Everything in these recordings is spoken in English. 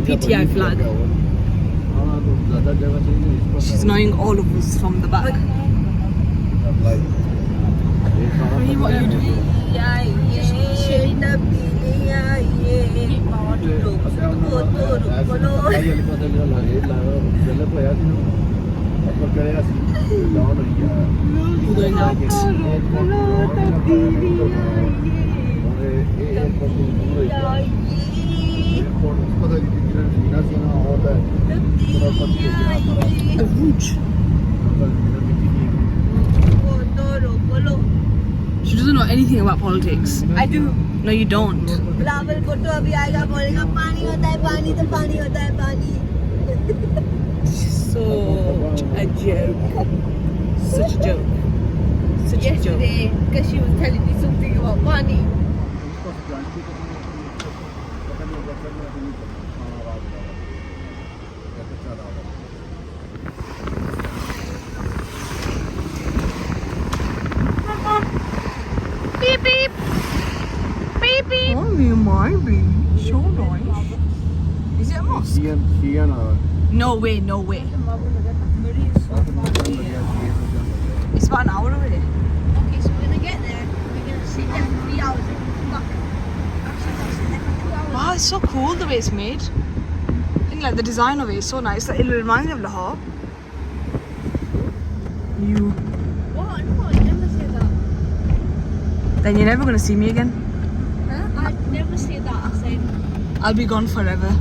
PTI flag. She's annoying all of us from the back. Murree, what are you doing? We're going out. The Rouge. She doesn't know anything about politics. I do. No, you don't. Such a joke. Such a joke. Such a joke. Yesterday, because she was telling me something about money. Beep beep. Beep beep. Oh, you might be. So nice. Is it a mosque? No way, no way. It's about an hour away. Okay, so we're gonna get there. We're gonna sit there for 3 hours and come back. Actually, I'll sit there for 2 hours. Wow, it's so cool the way it's made. I think like the design of it is so nice. Like, it reminds me of Lahore. You. What? No, I never say that. Then you're never gonna see me again. Huh? I'd never say that. I said. I'll be gone forever.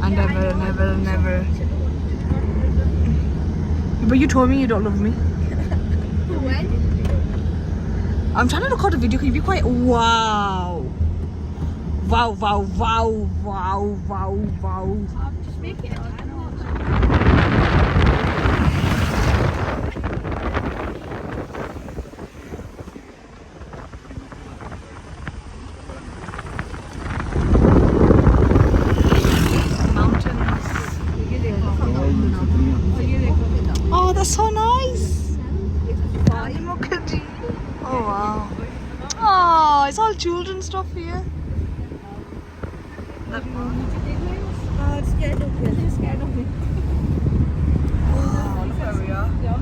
And Yeah, I ever and know, ever I and know, ever. so much. But you told me you don't love me. When? I'm trying to record a video. Can you be quiet? Wow. Wow, wow, wow, wow, wow, wow. I'm just making it. I know. Oh, that's so nice. Oh, wow. Oh, it's all children's stuff here. I'm scared of it. I'm scared of it. Oh, look where we are. Yeah.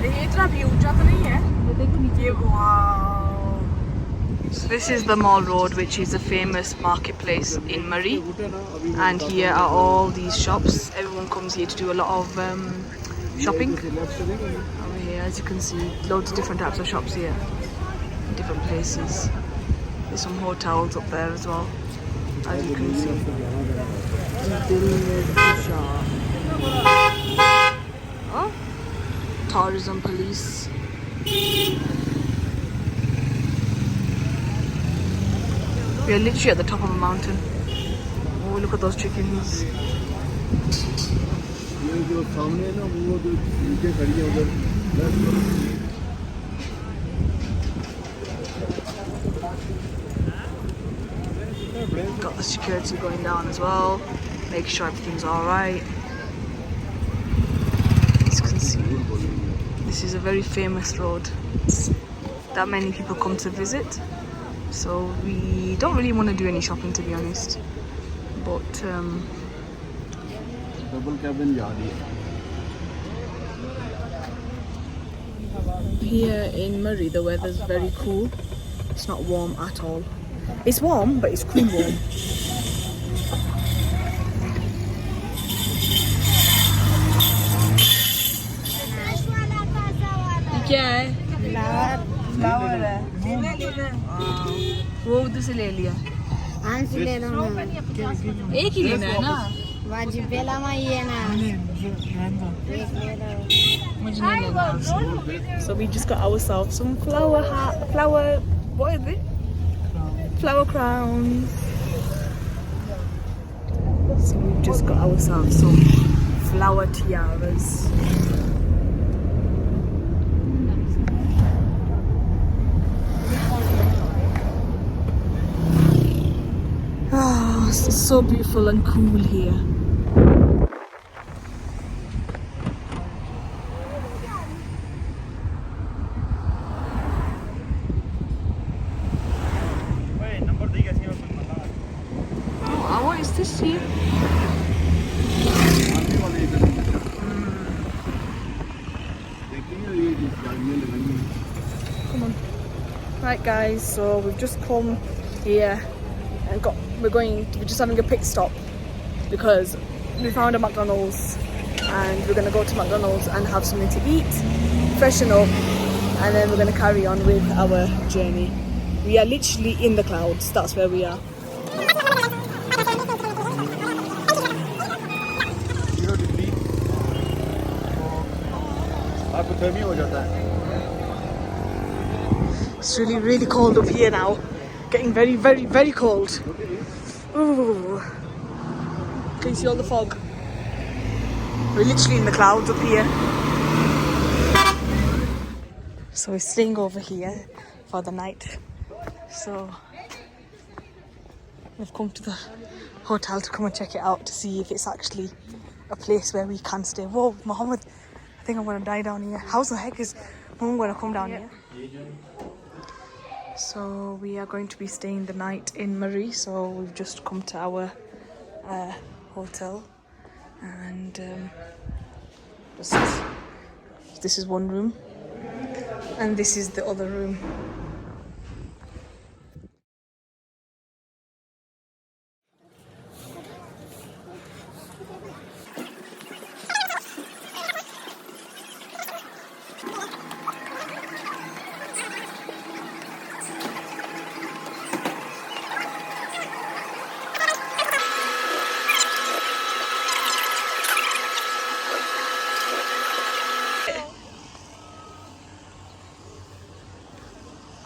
ये इतना भी ऊंचा तो नहीं है. Wow. So this is the Mall Road, which is a famous marketplace in Murree. And here are all these shops. Everyone comes here to do a lot of shopping. Over here, as you can see, loads of different types of shops here. In different places. There's some hotels up there as well, as you can see. Oh, tourism police. We are literally at the top of a mountain. Oh, look at those chickens. Got the security going down as well. Make sure everything's alright. As you can see, this is a very famous road that many people come to visit. So we don't really want to do any shopping, to be honest. But here in Murree, the weather's very cool. It's not warm at all. It's warm, but it's cool warm. क्या है? Flower है। वो उधर से ले लिया। ले लो ना। एक ही लेना है ना? वाजिब बेला में ये ना। मुझे नहीं लेना। So we just got ourselves some what is it? Flower crowns. So we've just got ourselves some flower tiaras. Oh, it's so beautiful and cool here. Come on. Right guys, so we've just come here and we're just having a pit stop because we found a McDonald's and we're gonna go to McDonald's and have something to eat, freshen up, and then we're gonna carry on with our journey. We are literally in the clouds, that's where we are. It's really, really cold up here now. Getting very, very, very cold. Ooh. Can you see all the fog? We're literally in the clouds up here. So we're staying over here for the night. So we've come to the hotel to come and check it out to see if it's actually a place where we can stay. Whoa, Mohammed, I think I'm gonna die down here. How the heck is Mum gonna come down here? So we are going to be staying the night in Murree. So we've just come to our hotel, and this is one room, and this is the other room.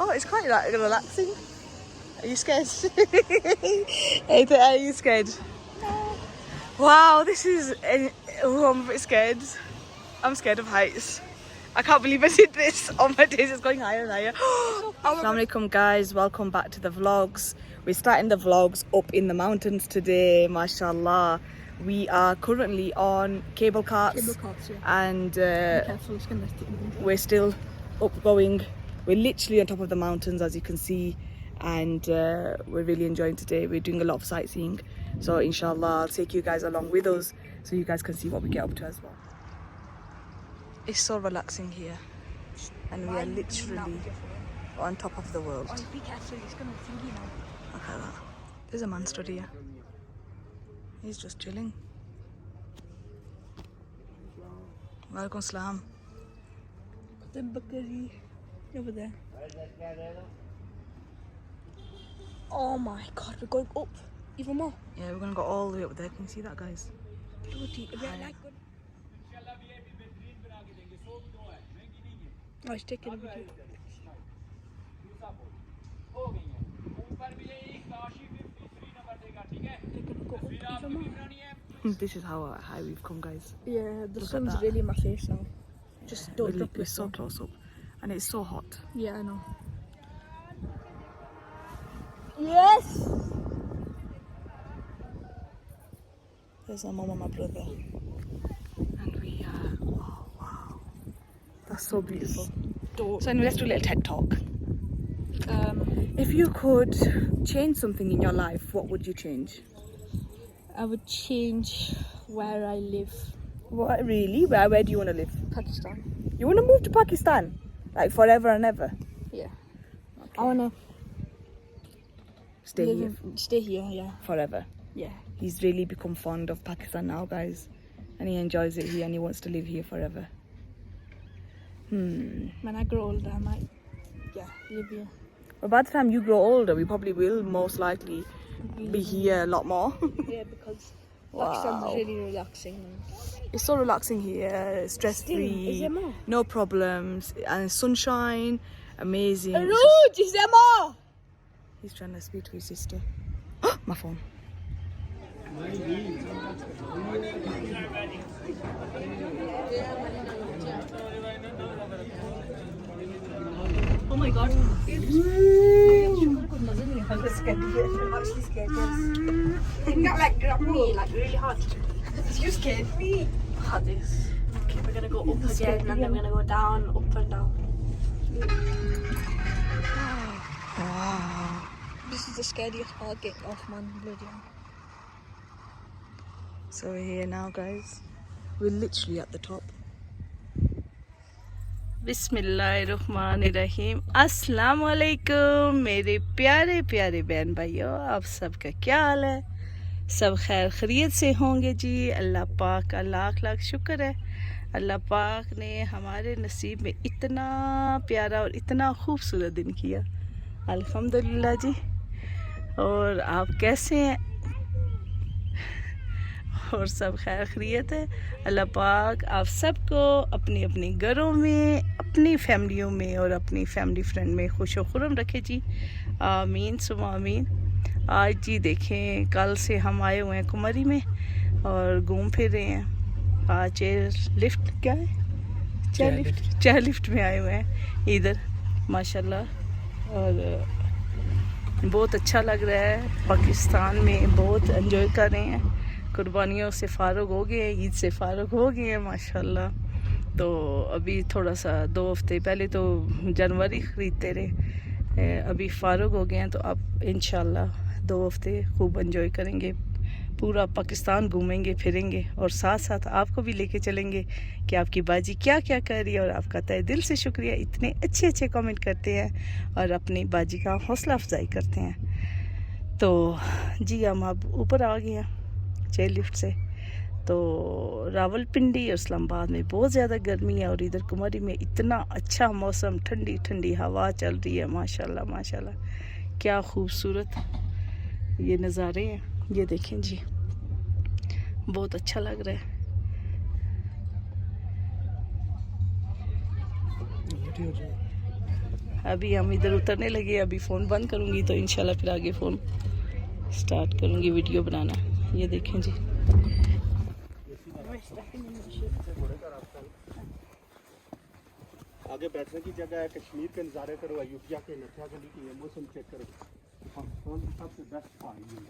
Oh, it's quite like relaxing. Are you scared? Are you scared? No. Wow, this is. Oh, I'm a bit scared. I'm scared of heights. I can't believe I did this. Oh my days, it's going higher and higher. Assalamu alaikum guys, welcome back to the vlogs. We're starting the vlogs up in the mountains today, mashallah. We are currently on cable carts, and we're still up going. We're literally on top of the mountains, as you can see, and we're really enjoying today. We're doing a lot of sightseeing, so inshallah I'll take you guys along with us so you guys can see what we get up to as well. It's so relaxing here, and we are literally on top of the world. Be careful, it's gonna thingy now. Look at that. There's a man stood here. He's just chilling. Walaikum salam. The bakery over there. Oh my god, we're going up even more. Yeah, we're gonna go all the way up there. Can you see that, guys? Bloody, oh, he's taking a video. This is how high we've come, guys. Yeah, the Look sun's at that. really in my face now. Just don't Really, drop we're it. so close up, and it's so hot. Yeah, I know. Yes! There's my mum and my brother, and we are. Oh wow, that's so beautiful. So anyway, let's do a little TED talk. If you could change something in your life, what would you change? I would change where I live. What really? Where do you want to live? Pakistan. You want to move to Pakistan, like forever and ever? Yeah. Okay. I wanna Stay here stay here, yeah. forever. Yeah. He's really become fond of Pakistan now, guys, and he enjoys it here, and he wants to live here forever. When I grow older, I might, live here. But by the time you grow older, we probably will most likely be here a lot more. Yeah, because Wow. Pakistan's really relaxing. It's so relaxing here, stress Is free, there more? no problems, and sunshine, amazing. Ruj, is there more? He's trying to speak to his sister. My phone. Oh my god. I'm scared. I'm actually scared, yes. Not like grab me, like really hard. You scared me. Look at this. Okay, we're gonna go up again and then we're gonna go down, up and down. Wow. This is the scariest part, getting off, man. Bloody hell. So we're here now, guys. We're literally at the top. बिस्मिल्लाहिर्रहमानिर्रहीम। अस्सलाम वालेकुम मेरे प्यारे प्यारे बहन भाइयों, आप सबका क्या हाल है? सब खैर खैरियत से होंगे जी। अल्लाह पाक का लाख लाख शुक्र है। अल्लाह पाक ने हमारे नसीब में इतना प्यारा और इतना खूबसूरत दिन किया, अल्हम्दुलिल्लाह जी। और आप कैसे हैं? और सब खैर खैरियत है। अल्लाह पाक आप सबको अपनी अपनी घरों में, अपनी फैमिलियों में और अपनी फैमिली फ्रेंड में खुश व खुर्रम रखे जी। आमीन सुमा आमीन। आज जी देखें, कल से हम आए हुए हैं कुमारी में और घूम फिर रहे हैं। आज चेयर लिफ्ट क्या है, चेयर लिफ्ट में आए हुए हैं इधर माशाल्लाह। और बहुत अच्छा लग रहा है। पाकिस्तान में बहुत एंजॉय कर रहे हैं। कुर्बानियों से फ़ारुग हो गए हैं, ईद से फ़ारुग हो गए हैं माशाल्लाह। तो अभी थोड़ा सा 2 हफ्ते पहले तो जनवरी ख़रीदते रहे, अभी फ़ारुग हो गए हैं। तो अब इंशाल्लाह 2 हफ्ते खूब एंजॉय करेंगे, पूरा पाकिस्तान घूमेंगे फिरेंगे और साथ साथ आपको भी लेके चलेंगे कि आपकी बाजी क्या क्या कर रही है। और आपका तहे दिल से शुक्रिया, इतने अच्छे अच्छे कमेंट करते हैं और अपनी बाजी का हौसला अफजाई करते हैं। तो जी हम अब ऊपर आ गए हैं चेयर लिफ्ट से। तो रावलपिंडी और इस्लामाबाद में बहुत ज़्यादा गर्मी है और इधर कुमारी में इतना अच्छा मौसम, ठंडी ठंडी हवा चल रही है माशाल्लाह माशाल्लाह। क्या खूबसूरत ये नज़ारे हैं, ये देखें जी, बहुत अच्छा लग रहा है। अभी हम इधर उतरने लगे, अभी फ़ोन बंद करूँगी तो इंशाल्लाह फिर आगे फ़ोन स्टार्ट करूँगी वीडियो बनाना। ये देखें जी, आगे बैठने की जगह है, कश्मीर के नज़ारे करो, अयोध्या के नथिया गली की मौसम चेक करो। पाकिस्तान की सबसे बेस्ट पहाड़ी है।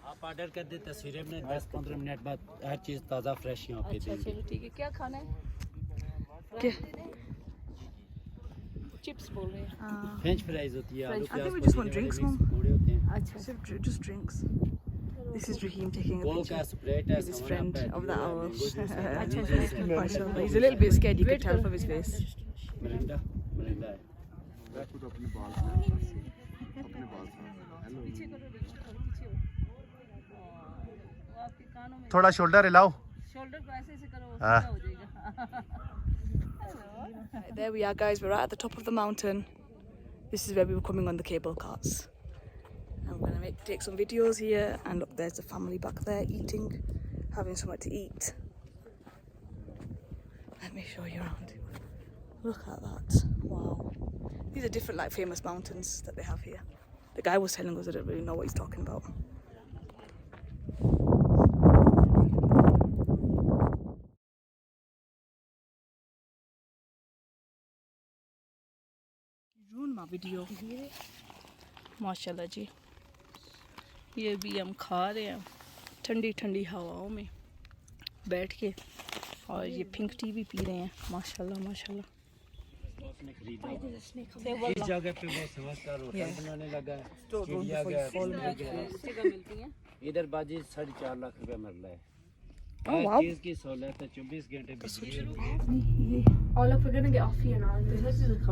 आप ऑर्डर कर दे, तस्वीरें में 10-15 मिनट बाद हर चीज़ ताज़ा फ्रेश यहाँ पे देंगे। चलो ठीक है। क्या खाना है? क्या चिप्स बोल रहे हैं? फ्रेंच फ्राइज होती है, आलू प्याज just want drinks, Mom. पकौड़े होते हैं। अच्छा, just drinks. This is Raheem taking a call picture. का स्प्रेट है, He's his friend of the hour. अच्छा, Mashallah. He's a little bit scared, you could tell from his face. मरिंदा मरिंदा है। थोड़ा शोल्डर हिलाओ। शोल्डर को ऐसे ऐसे करो, हाँ। हो जाएगा। There we are, guys. We're right at the top of the mountain. This is where we were coming on the cable cars. I'm gonna take some videos here, and look, there's the family back there eating, having something to eat. Let me show you around. Look at that! Wow, these are different, like famous mountains that they have here. The guy was telling us I don't really know what he's talking about. Ruin my video. माशाल्लाह जी, ये भी हम खा रहे हैं ठंडी ठंडी हवाओं में बैठ के, और ये पिंक टी भी पी रहे हैं माशाल्लाह माशाल्लाह। इस जगह पे वो समझदार होटल बनाने लगा है, इधर बाजी 4.5 लाख रुपया मिल रहा है। हर चीज की सहूलत है, 24 घंटे बिजली। Oh look, we're gonna get off here now.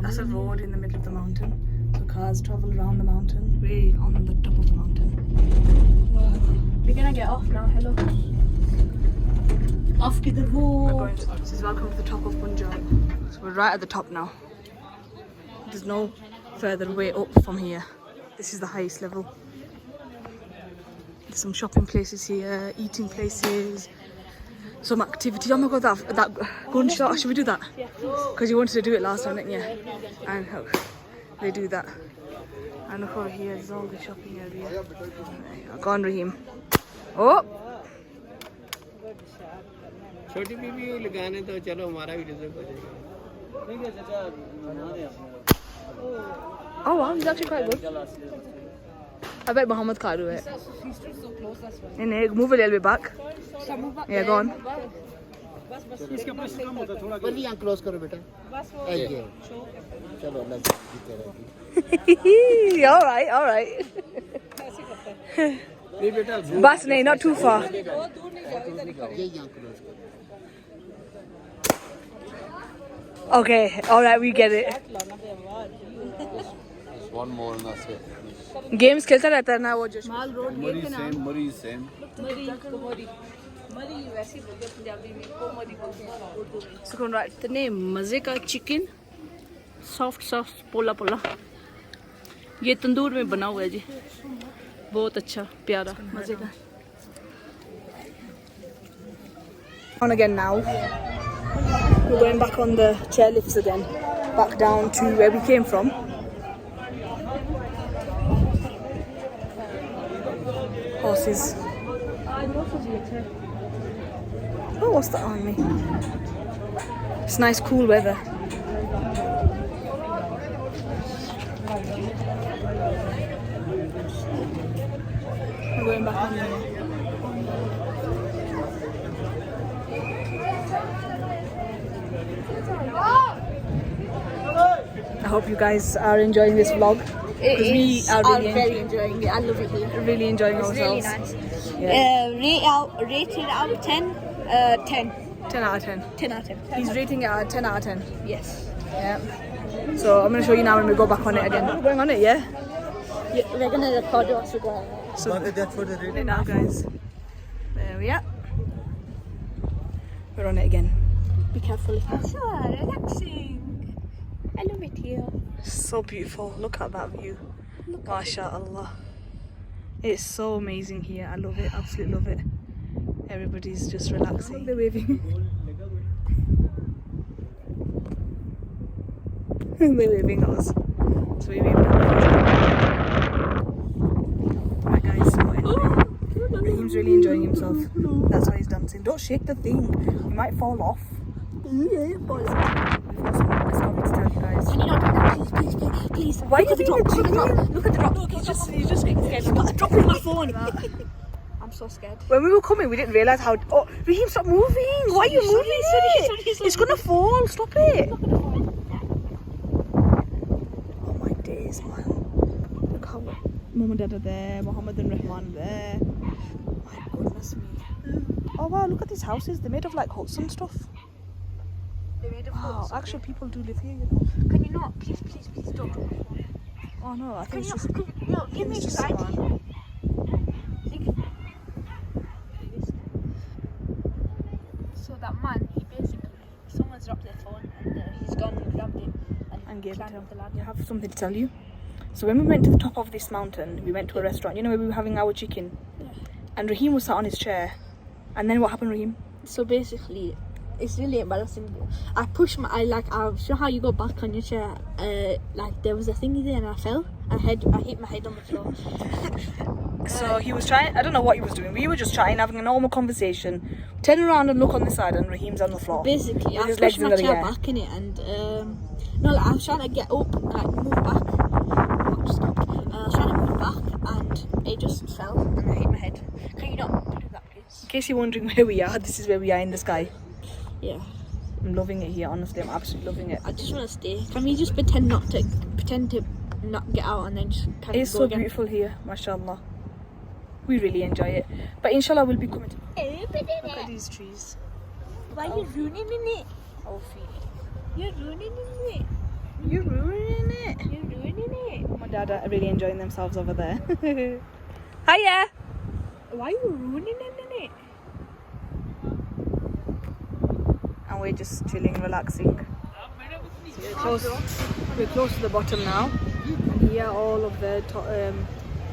That's a road in the middle of the mountain, so cars travel around the mountain. We're on the top of the mountain. We're gonna get off now. Hello. Off to the road. This is welcome to the top of Punjab. So we're right at the top now. There's no further way up from here. This is the highest level. There's some shopping places here, eating places, some activity. Oh my god, that gunshot, should we do that? Because you wanted to do it last time, didn't you? And look, they do that. And look over here, there's all the shopping area. Go on, Raheem. Oh! छोटी बीबी लगाने तो चलो हमारा भी deserve हो जाएगा। Oh wow, he's actually quite good. I bet Muhammad Karu it. In here, move a little bit back. Yeah, go on. बल्ली यहाँ क्लोज करो बेटा ऐसे चलो अल्लाह जीते रहे all right, all right. Bus, no, not too far. ये यहाँ क्लोज करो Okay, all right, we get it. one more and that's it Games खेलता रहता है ना वो जो माल रोड ये थे ना Murree same मरी वैसे बोलते हैं पंजाबी में कोमरी बोलते हैं उर्दू में सुकून राइट इतने मज़े का चिकन सॉफ्ट सॉफ्ट पोला पोला ये तंदूर में बना हुआ है जी बहुत अच्छा प्यारा मज़े का on again now we're going back on the chairlifts again back down to where we came from horses oh what's that on me it's nice cool weather we're going back on there I hope you guys are enjoying this vlog because we are really enjoying it. I love it here. really enjoying It's really ourselves. nice. Rated out of 10, 10. 10 out of 10. 10 out of 10. He's rating it at 10 out of 10. Yes. Yeah. So I'm going to show you now when we go back on it again. We're going on it, yeah? Yeah, we're going to record it once we go on. So that's for the rating now, guys. There we are. We're on it again. Be careful. So relaxing. I love it here. So beautiful. Look at that view. MashaAllah. It's so amazing here. I love it. Absolutely love it. Everybody's just relaxing. They're waving. They're waving at us. So we wave at Right guys, so anyway. Raheem's really enjoying himself. That's why he's dancing. Don't shake the thing. You might fall off. We've got some discovery to tell you guys. Can you not do that? Please, please, please, please. Why are you doing Look at the drop. Look at the drop. He's just getting scared. Dropping my phone. I'm so scared. When we were coming, we didn't realise how. Oh, Raheem, stop moving! Why are you moving it? Sorry. It's gonna fall. Stop it! Oh my days, man! Look how Mum and Dad are there. Mohammed and Rahman are there. My goodness me! Oh wow! Look at these houses. They're made of like huts and stuff. They made a Wow! Actually, people do live here, you know. Can you not? Please, don't. Oh no! I think it's just. No, give me it's just anxiety. someone. So that man, he basically, someone's dropped their phone and he's gone and grabbed it And gave it climbed to up the him. ladder. I have something to tell you. So when we went to the top of this mountain, we went to a restaurant. You know where we were having our chicken, and Raheem was sat on his chair. And then what happened, Raheem? So basically, it's really embarrassing. I pushed my, you know how you go back on your chair? Like there was a thingy there and I fell. I hit my head on the floor. So he was trying. I don't know what he was doing. We were just trying, having a normal conversation. Turn around and look on the side, and Raheem's on the floor. Basically, With I his legs pushed in my the chair air. back in it and no, like, I was trying to get up, like move back. I was trying to move back and it just fell and I hit my head. Can you not do that, please? In case you're wondering where we are, this is where we are in the sky. Yeah. I'm loving it here. Honestly, I'm absolutely loving it. I just want to stay. Can we just pretend to not get out and then just kind It's of go so again? beautiful here, mashallah. We really enjoy it. But inshallah, we'll be coming to. Look at these trees. Why are you ruining it? Our feet. You're ruining it. You're ruining it. You're ruining it. My dad are really enjoying themselves over there. Hiya! Why are you ruining it? And we're just chilling, relaxing. So we're close to the bottom now, and here are all of the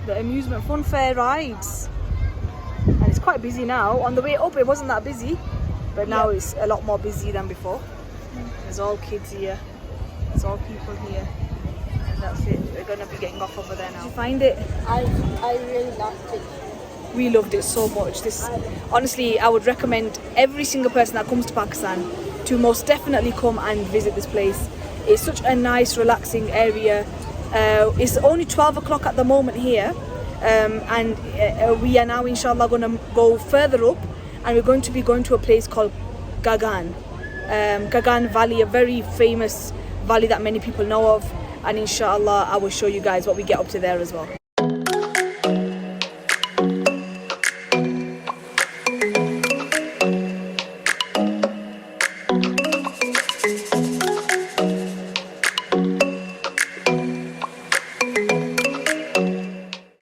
amusement fun fair rides. And it's quite busy now. On the way up, it wasn't that busy, but now it's a lot more busy than before. There's all kids here. There's all people here. And that's it. We're gonna be getting off over there now. Did you find it? I really liked it. We loved it so much. Honestly, I would recommend every single person that comes to Pakistan to most definitely come and visit this place. It's such a nice, relaxing area. It's only 12 o'clock at the moment here, and we are now inshallah going to go further up, and we're going to be going to a place called Gagan. Gagan Valley, a very famous valley that many people know of, and inshallah I will show you guys what we get up to there as well.